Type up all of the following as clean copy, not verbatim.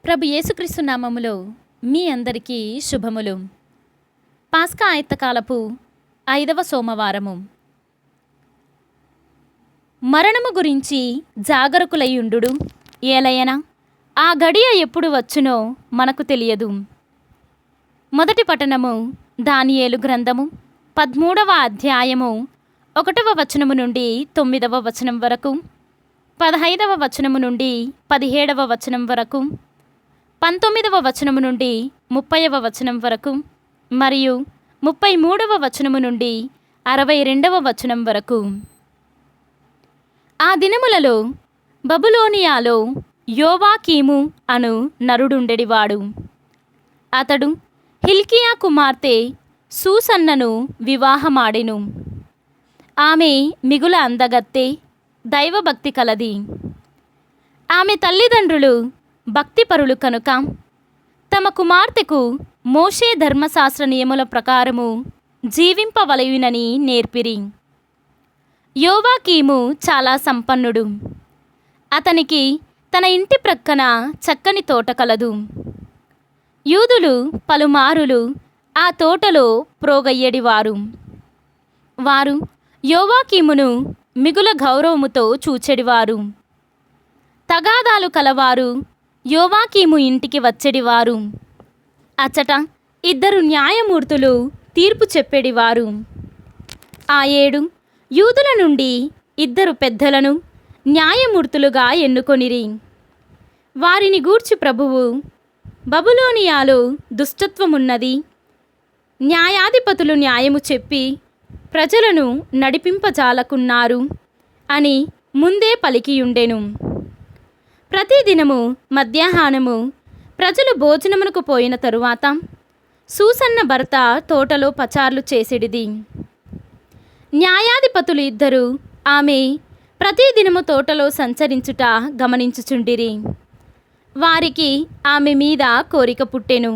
ప్రభు యేసుక్రీస్తు నామములో మీ అందరికీ శుభములు. పాస్కా ఆయత్తకాలపు 5వ సోమవారము. మరణము గురించి జాగరకులయ్యుండు. ఏలయన ఆ గడియ ఎప్పుడు వచ్చునో మనకు తెలియదు. మొదటి పఠనము దానియేలు గ్రంథము 13వ అధ్యాయము 1వ వచనము నుండి 9వ వచనం వరకు, 15వ వచనము నుండి 17వ వచనం వరకు, 19వ వచనము నుండి 30వ వచనం వరకు మరియు 33వ వచనము నుండి 62వ వచనం వరకు. ఆ దినములలో బబులోనియాలో యోవాకీము అను నరుడుండెడివాడు. అతడు హిల్కియా కుమార్తె సూసన్నను వివాహమాడెను. ఆమె మిగుల అందగత్తె, దైవభక్తి కలది. ఆమె తల్లిదండ్రులు భక్తిపరులు కనుక తమ కుమార్తెకు మోషే ధర్మశాస్త్ర నియముల ప్రకారము జీవింపవలయునని నేర్పిరి. యోవాకీము చాలా సంపన్నుడు. అతనికి తన ఇంటి ప్రక్కన చక్కని తోట కలదు. యూదులు పలుమారులు ఆ తోటలో ప్రోగయ్యడివారు. వారు యోవాకీమును మిగుల గౌరవముతో చూచెడివారు. తగాదాలు కలవారు యోవాకీము ఇంటికి వచ్చెడివారు. అచ్చట 2 న్యాయమూర్తులు తీర్పు చెప్పెడివారు. ఆ 7 యూదుల నుండి 2 పెద్దలను న్యాయమూర్తులుగా ఎన్నుకొనిరి. వారిని గూర్చి ప్రభువు, బబులోనియాలో దుష్టత్వమున్నది, న్యాయాధిపతులు న్యాయము చెప్పి ప్రజలను నడిపింపజాలకున్నారు అని ముందే పలికియుండెను. ప్రతిదినము మధ్యాహ్నము ప్రజలు భోజనమునకు పోయిన తరువాత సూసన్న భర్త తోటలో పచార్లు చేసెడిది. న్యాయాధిపతులు 2 ఆమె ప్రతిదినము తోటలో సంచరించుట గమనించుచుండిరి. వారికి ఆమె మీద కోరిక పుట్టెను.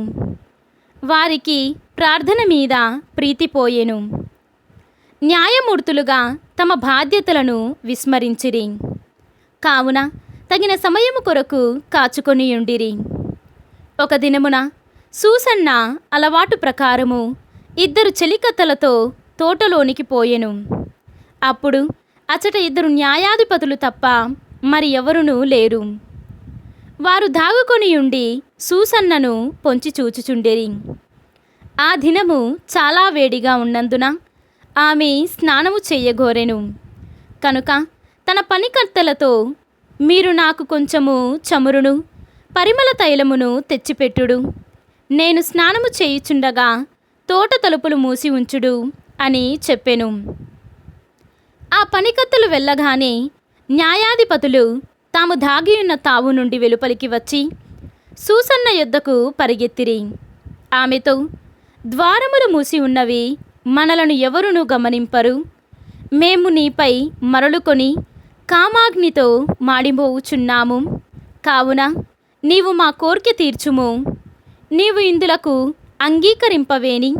వారికి ప్రార్థన మీద ప్రీతిపోయెను. న్యాయమూర్తులుగా తమ బాధ్యతలను విస్మరించిరి. కావున తగిన సమయము కొరకు కాచుకొనియుండిరి. ఒక దినమున సూసన్న అలవాటు ప్రకారము 2 చెలికత్తలతో తోటలోనికి పోయెను. అప్పుడు అచట 2 న్యాయాధిపతులు తప్ప మరి ఎవరునూ లేరు. వారు దాగుకొనియుండి సూసన్నను పొంచి చూచుచుండిరి. ఆ దినము చాలా వేడిగా ఉన్నందున ఆమె స్నానము చెయ్యగోరెను. కనుక తన పనికర్తలతో, మీరు నాకు కొంచెము చమురును పరిమళ తైలమును తెచ్చిపెట్టుడు, నేను స్నానము చేయుచుండగా తోట తలుపులు మూసి ఉంచుడు అని చెప్పెను. ఆ పనికత్తలు వెళ్ళగానే న్యాయాధిపతులు తాము దాగియున్న తావు నుండి వెలుపలికి వచ్చి సూసన్న యొద్దకు పరిగెత్తిరి. ఆమెతో, ద్వారములు మూసి ఉన్నవి, మనలను ఎవరునూ గమనింపరు. మేము నీపై మరలుకొని కామాగ్నితో మాడిపోవుచున్నాము. కావున నీవు మా కోరిక తీర్చుము. నీవు ఇందులకు అంగీకరింపవేని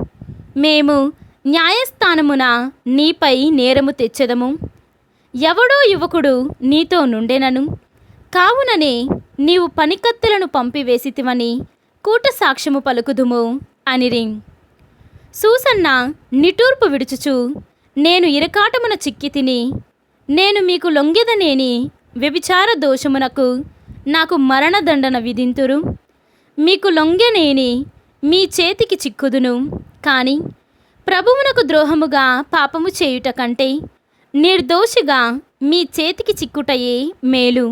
మేము న్యాయస్థానమున నీపై నేరము తెచ్చెదము. ఎవడో యువకుడు నీతో నుండెనను, కావుననే నీవు పనికత్తెలను పంపివేసితివని కూట సాక్ష్యము పలుకుదుము అనిరి. సూసన్న నిట్టూర్పు విడుచుచు, నేను ఇరకాటమున చిక్కితిని, నేను మీకు లొంగెదనేని వ్యభిచార దోషమునకు నాకు మరణదండన విధింతురు. మీకు లొంగెనేని మీ చేతికి చిక్కుదును. కానీ ప్రభువునకు ద్రోహముగా పాపము చేయుట కంటే నిర్దోషిగా మీ చేతికి చిక్కుటయే మేలు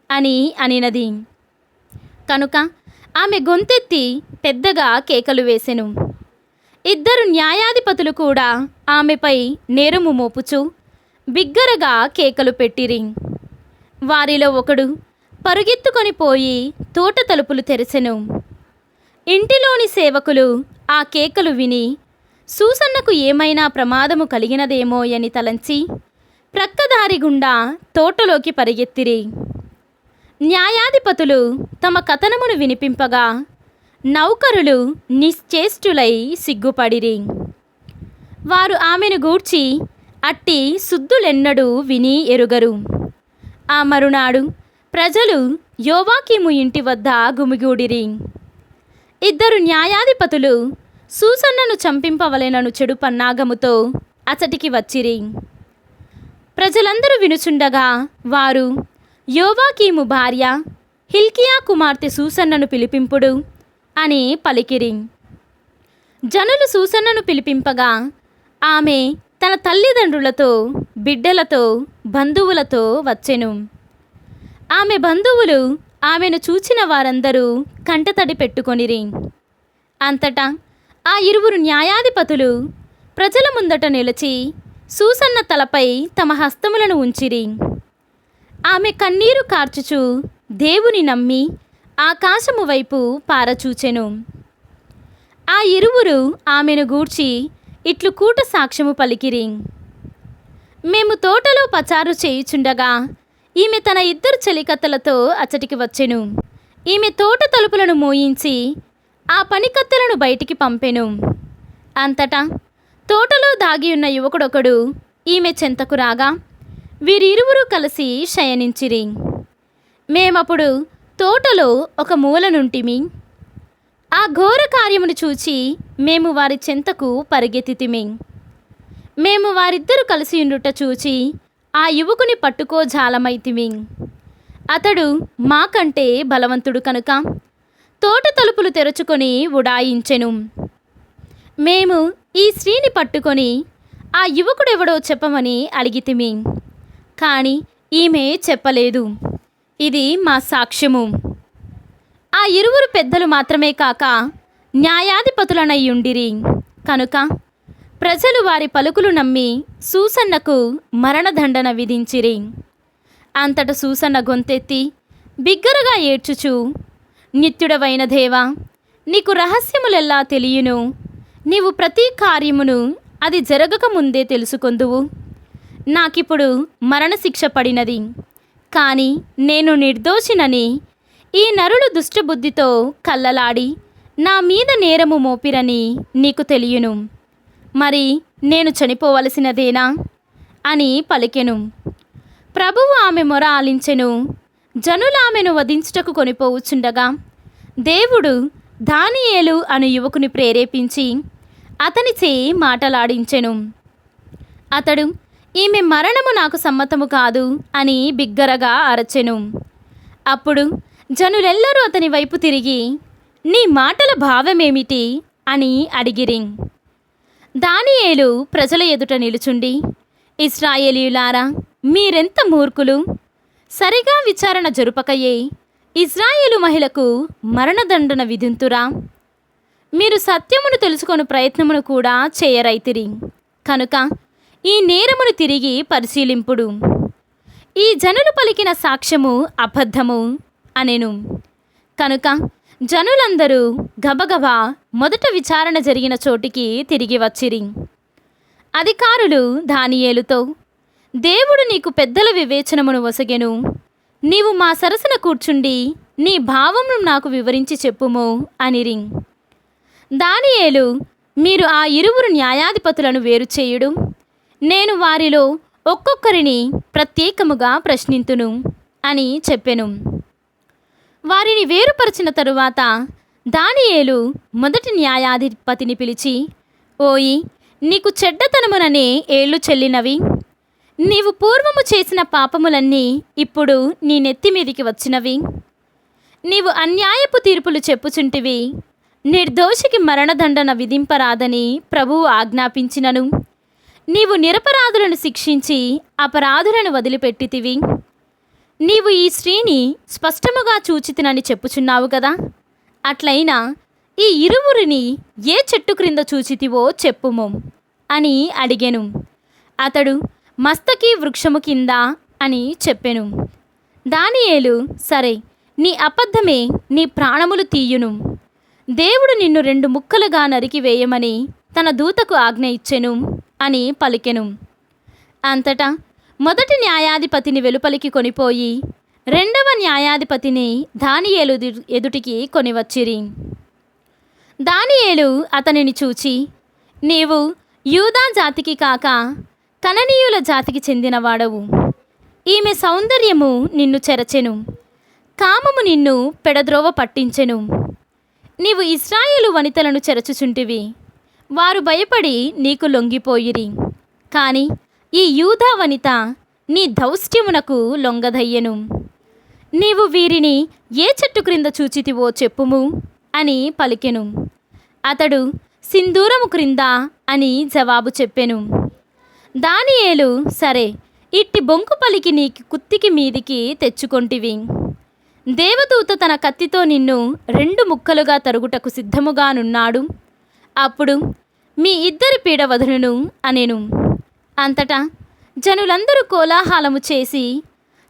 అని అనినది. కనుక ఆమె గొంతెత్తి పెద్దగా కేకలు వేసెను. 2 న్యాయాధిపతులు కూడా ఆమెపై నేరము మోపుచు బిగ్గరగా కేకలు పెట్టిరి. వారిలో ఒకడు పరుగెత్తుకొని పోయి తోట తలుపులు తెరిసెను. ఇంటిలోని సేవకులు ఆ కేకలు విని సూసన్నకు ఏమైనా ప్రమాదము కలిగినదేమోయని తలంచి ప్రక్కదారి గుండా తోటలోకి పరిగెత్తిరి. న్యాయాధిపతులు తమ కథనమును వినిపింపగా నౌకరులు నిశ్చేష్టులై సిగ్గుపడిరి. వారు ఆమెను గూర్చి అట్టి శుద్ధులెన్నడూ విని ఎరుగరు. ఆ మరునాడు ప్రజలు యోవాకీము ఇంటి వద్ద గుమిగూడిరి. 2 న్యాయాధిపతులు సూసన్నను చంపింపవలెనను చెడు పన్నాగముతో అచటికి వచ్చిరి. ప్రజలందరూ వినుచుండగా వారు యోవాకీము భార్య హిల్కియా కుమార్తె సూసన్నను పిలిపింపుడు అని పలికిరి. జనులు సూసన్నను పిలిపింపగా ఆమె తన తల్లిదండ్రులతో, బిడ్డలతో, బంధువులతో వచ్చెను. ఆమె బంధువులు ఆమెను చూచిన వారందరూ కంటతడి పెట్టుకొనిరి. అంతటా ఆ 2 న్యాయాధిపతులు ప్రజల ముందట నిలిచి సూసన్న తలపై తమ హస్తములను ఉంచిరి. ఆమె కన్నీరు కార్చుచు దేవుని నమ్మి ఆకాశము వైపు పారచూచెను. ఆ 2 ఆమెను గూర్చి ఇట్లు కూట సాక్ష్యము పలికిరి. మేము తోటలో పచారు చేయుచుండగా ఈమె తన 2 చెలికత్తెలతో అచ్చటికి వచ్చెను. ఈమె తోట తలుపులను మోయించి ఆ పనికత్తెలను బయటికి పంపెను. అంతటా తోటలో దాగియున్న యువకుడొకడు ఈమె చెంతకు రాగా వీరిరువురు కలిసి శయనించిరి. మేమప్పుడు తోటలో ఒక మూలనుంటిమి. ఆ ఘోర కార్యమును చూచి మేము వారి చెంతకు పరిగెత్తితిమి. మేము వారిద్దరూ కలిసి ఉండుట చూచి ఆ యువకుని పట్టుకోజాలమైతిమి. అతడు మాకంటే బలవంతుడు కనుక తోట తలుపులు తెరుచుకొని ఉడాయించెను. మేము ఈ స్త్రీని పట్టుకొని ఆ యువకుడెవడో చెప్పమని అడిగితిమి. కానీ ఈమె చెప్పలేదు. ఇది మా సాక్ష్యము. ఆ 2 పెద్దలు మాత్రమే కాక న్యాయాధిపతులనయ్యుండిరి కనుక ప్రజలు వారి పలుకులు నమ్మి సూసన్నకు మరణదండన విధించిరి. అంతట సూసన్న గొంతెత్తి బిగ్గరగా ఏడ్చుచు, నిత్యుడవైన దేవా, నీకు రహస్యములెల్లా తెలియను. నీవు ప్రతి కార్యమును అది జరగక ముందే తెలుసుకొందువు. నాకిప్పుడు మరణశిక్ష పడినది. కానీ నేను నిర్దోషినని ఈ నరులు దుష్టబుద్ధితో కల్లలాడి నా మీద నేరము మోపిరని నీకు తెలియను. మరి నేను చనిపోవలసినదేనా అని పలికెను. ప్రభువు ఆమె మొర ఆలించెను. జనులు ఆమెను వధించుటకు కొనిపోవుచుండగా దేవుడు దానియేలు అను యువకుని ప్రేరేపించి అతనిచే మాటలాడించెను. అతడు ఈమె మరణము నాకు సమ్మతము కాదు అని బిగ్గరగా అరచెను. అప్పుడు జనులెల్లరూ అతని వైపు తిరిగి నీ మాటల భావమేమిటి అని అడిగిరి. దానియేలు ప్రజల ఎదుట నిలుచుండి, ఇశ్రాయేలీయులారా, మీరెంత మూర్ఖులు! సరిగా విచారణ జరుపకయే ఇశ్రాయేలు మహిళకు మరణదండన విధింతురా? మీరు సత్యమును తెలుసుకొని ప్రయత్నమును కూడా చేయరైతిరి కనుక ఈ నేరమును తిరిగి పరిశీలింపుడు. ఈ జనులు పలికిన సాక్ష్యము అబద్ధము అనెను. కనుక జనులందరూ గబగబా మొదట విచారణ జరిగిన చోటికి తిరిగి వచ్చిరి. అధికారులు దానియేలుతో, దేవుడు నీకు పెద్దల వివేచనమును వసగెను. నీవు మా సరసన కూర్చుండి నీ భావమును నాకు వివరించి చెప్పుము అనిరి. దానియేలు, మీరు ఆ 2 న్యాయాధిపతులను వేరు చేయుడు. నేను వారిలో ఒక్కొక్కరిని ప్రత్యేకముగా ప్రశ్నింతును అని చెప్పెను. వారిని వేరుపరిచిన తరువాత దానియేలు మొదటి న్యాయాధిపతిని పిలిచి, ఓయి, నీకు చెడ్డతనముననే ఏళ్ళు చెల్లినవి. నీవు పూర్వము చేసిన పాపములన్నీ ఇప్పుడు నీ నెత్తి మీదికి వచ్చినవి. నీవు అన్యాయపు తీర్పులు చెప్పుచుంటివి. నిర్దోషికి మరణదండన విధింపరాదని ప్రభువు ఆజ్ఞాపించినను నీవు నిరపరాధులను శిక్షించి అపరాధులను వదిలిపెట్టితివి. నీవు ఈ స్త్రీని స్పష్టముగా చూచితినని చెప్పుచున్నావు కదా. అట్లయినా ఈ 2 ఏ చెట్టు క్రింద చూచితివో చెప్పుము అని అడిగెను. అతడు మస్తకి వృక్షము కింద అని చెప్పెను. దానియేలు, సరే, నీ అబద్ధమే నీ ప్రాణములు తీయును. దేవుడు నిన్ను 2 ముక్కలుగా నరికి వేయమని తన దూతకు ఆజ్ఞ ఇచ్చెను అని పలికెను. అంతటా మొదటి న్యాయాధిపతిని వెలుపలికి కొనిపోయి 2వ న్యాయాధిపతిని దానియేలు ఎదుటికి కొనివచ్చిరి. దానియేలు అతనిని చూచి, నీవు యూదా జాతికి కాక కననీయుల జాతికి చెందినవాడవు. ఈమె సౌందర్యము నిన్ను చెరచెను. కామము నిన్ను పెడద్రోవ పట్టించెను. నీవు ఇశ్రాయేలు వనితలను చెరచుచుంటివి. వారు భయపడి నీకు లొంగిపోయిరి. కాని ఈ యూదా వనిత నీ దౌష్ట్యమునకు లొంగదయ్యెను. నీవు వీరిని ఏ చెట్టు క్రింద చూచితివో చెప్పుము అని పలికెను. అతడు సింధూరము క్రింద అని జవాబు చెప్పెను. దానియేలు, సరే, ఇట్టి బొంకు పలికి నీ కుత్తికి మీదికి తెచ్చుకొంటివి. దేవదూత తన కత్తితో నిన్ను 2 ముక్కలుగా తరుగుటకు సిద్ధముగానున్నాడు. అప్పుడు మీ ఇద్దరి పీడ వదులును అనెను. అంతటా జనులందరూ కోలాహలము చేసి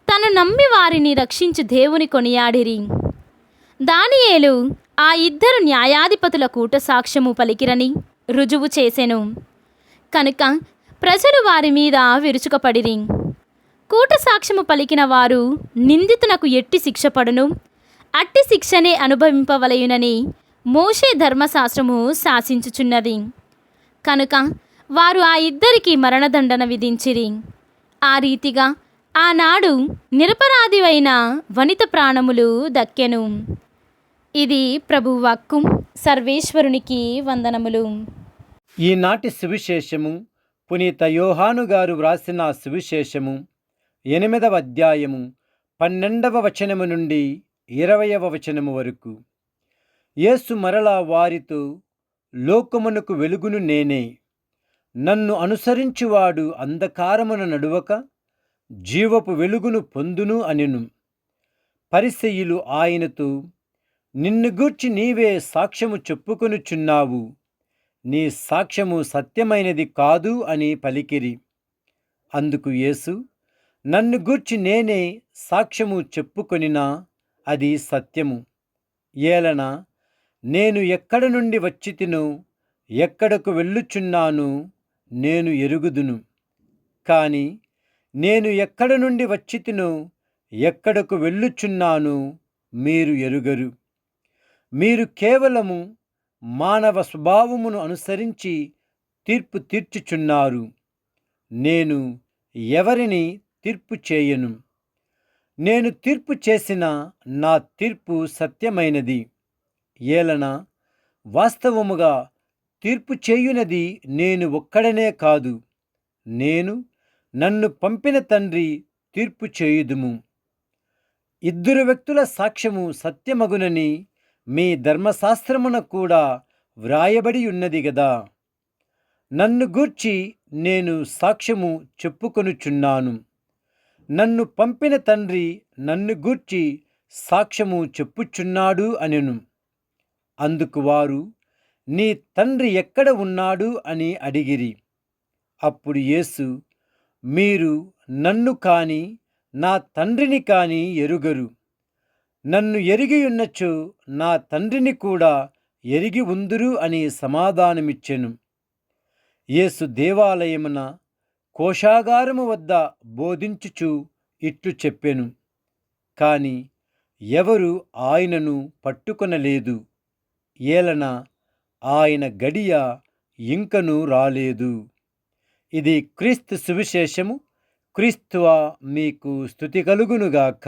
తను నమ్మి వారిని రక్షించు దేవుని కొనియాడిరి. దానియేలు ఆ 2 న్యాయాధిపతుల కూట సాక్ష్యము పలికిరని రుజువు చేసెను. కనుక ప్రజలు వారి మీద విరుచుకపడిరి. కూట సాక్ష్యము పలికిన వారు నిందితునకు ఎట్టి శిక్ష పడును, అట్టి శిక్షనే అనుభవింపవలయునని మోషే ధర్మశాస్త్రము శాసించుచున్నది. కనుక వారు ఆ 2కి మరణదండన విధించిరి. ఆ రీతిగా ఆనాడు నిరపరాధివైన వనిత ప్రాణములు దక్కెను. ఇది ప్రభువాక్కు. సర్వేశ్వరునికి వందనములు. ఈనాటి సువిశేషము పునీత యోహాను గారు వ్రాసిన సువిశేషము 8వ అధ్యాయము 12వ వచనము నుండి 20వ వచనము వరకు. యేసు మరలా వారితో, లోకమునకు వెలుగును నేనే. నన్ను అనుసరించువాడు అంధకారమున నడువక జీవపు వెలుగును పొందును అనెను. పరిసయ్యులు ఆయనతో, నిన్ను గూర్చి నీవే సాక్ష్యము చెప్పుకొనుచున్నావు, నీ సాక్ష్యము సత్యమైనది కాదు అని పలికిరి. అందుకు యేసు, నన్ను గూర్చి నేనే సాక్ష్యము చెప్పుకొనినా అది సత్యము. ఏలన నేను ఎక్కడ నుండి వచ్చితినో ఎక్కడకు వెళ్ళుచున్నానో నేను ఎరుగుదును. కాని నేను ఎక్కడ నుండి వచ్చితినో ఎక్కడకు వెళ్ళుచున్నానో మీరు ఎరుగరు. మీరు కేవలము మానవ స్వభావమును అనుసరించి తీర్పు తీర్చుచున్నారు. నేను ఎవరిని తీర్పు చేయను. నేను తీర్పు చేసిన నా తీర్పు సత్యమైనది. ఏలన వాస్తవముగా తీర్పు చేయునది నేను ఒక్కడనే కాదు, నన్ను పంపిన తండ్రి తీర్పు చేయుదుము. 2 వ్యక్తుల సాక్ష్యము సత్యమగునని మీ ధర్మశాస్త్రమున కూడా వ్రాయబడి ఉన్నది గదా. నన్ను గూర్చి నేను సాక్ష్యము చెప్పుకొనుచున్నాను. నన్ను పంపిన తండ్రి నన్ను గూర్చి సాక్ష్యము చెప్పుచున్నాడు అనెను. అందుకు వారు, నీ తండ్రి ఎక్కడ ఉన్నాడు అని అడిగిరి. అప్పుడు యేసు, మీరు నన్ను కాని నా తండ్రిని కాని ఎరుగరు. నన్ను ఎరిగియున్నచో నా తండ్రిని కూడా ఎరిగి ఉందురు అని సమాధానమిచ్చెను. యేసు దేవాలయమున కోశాగారము వద్ద బోధించుచు ఇట్లు చెప్పెను. కాని ఎవరు ఆయనను పట్టుకొనలేదు. ఏలన ఆయన గడియ ఇంకను రాలేదు. ఇది క్రీస్తు సువిశేషము. క్రీస్తువా మీకు స్తుతి కలుగునుగాక.